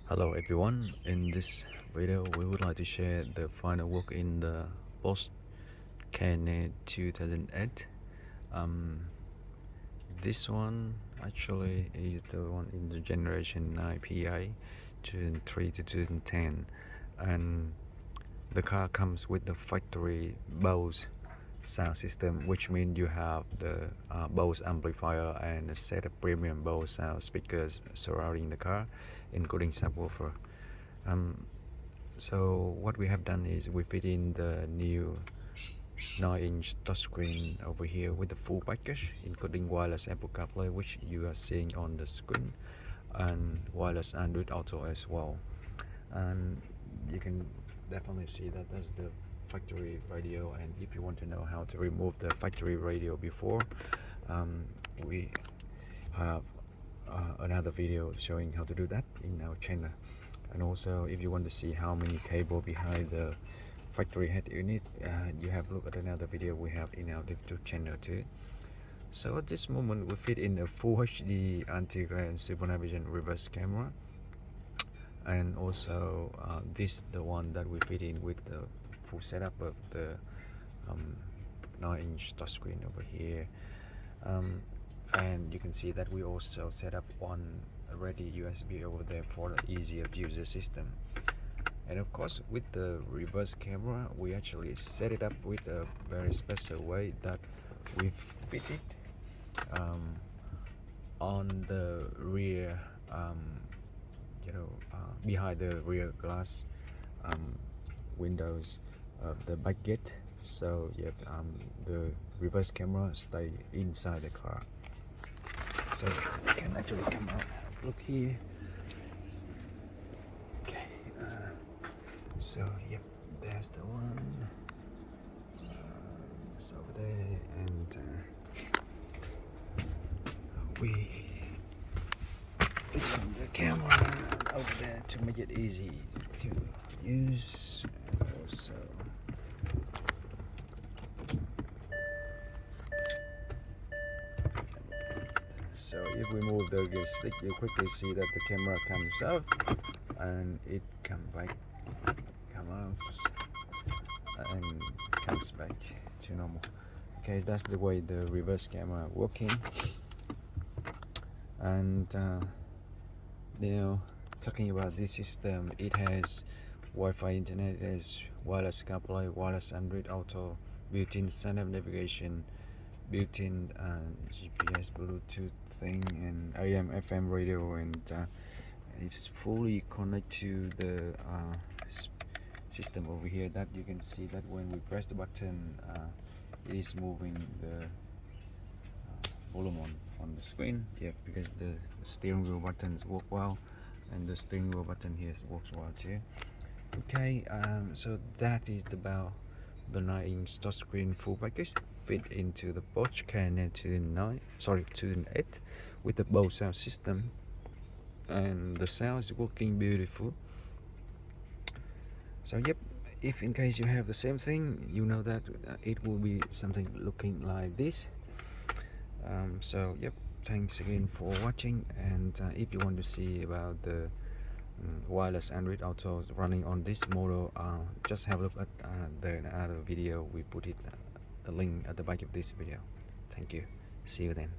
Hello everyone, in this video we would like to share the final work in the Bose Cayenne 2008. This one actually is the one in the generation 9 PA 2003 to 2010, and the car comes with the factory Bose sound system, which means you have the Bose amplifier and a set of premium Bose sound speakers surrounding the car, including subwoofer. So what we have done is we fit in the new 9-inch touchscreen over here with the full package, including wireless Apple CarPlay, which you are seeing on the screen, and wireless Android Auto as well. And you can definitely see that that's the factory radio, and if you want to know how to remove the factory radio before, we have another video showing how to do that in our channel. And also, if you want to see how many cable behind the factory head unit, you have looked at another video we have in our YouTube channel too. So at this moment we fit in a full HD anti-glare and super night vision reverse camera, and also this the one that we fit in with the full setup of the 9-inch touchscreen over here, and you can see that we also set up one ready USB over there for the easier user system. And of course, with the reverse camera, we actually set it up with a very special way that we fit it on the rear, behind the rear glass windows of the back gate. So you have the reverse camera stay inside the car, so you can actually come out. Look here. Okay, so yep, there's the one. It's over there, and we fit the camera over there to make it easy to use. And also, so if we move the gear stick, you quickly see that the camera comes up and it comes out and comes back to normal. Okay, that's the way the reverse camera working. And talking about this system, it has Wi-Fi internet, it has wireless CarPlay, wireless Android Auto, built-in sun-up navigation, built-in GPS Bluetooth thing, and AM FM radio, and it's fully connected to the system over here. That you can see that when we press the button, it is moving the volume on the screen. Yeah, because the steering wheel buttons work well, and the steering wheel button here works well too. Okay, so that is about the 9-inch touchscreen full package fit into the Porsche Cayenne 2008 with the Bose sound system, and the sound is working beautiful. So yep, if in case you have the same thing, you know that it will be something looking like this. So yep, thanks again for watching, and if you want to see about the wireless Android Auto running on this model, just have a look at the other video. We put it a link at the back of this video. Thank you, see you then.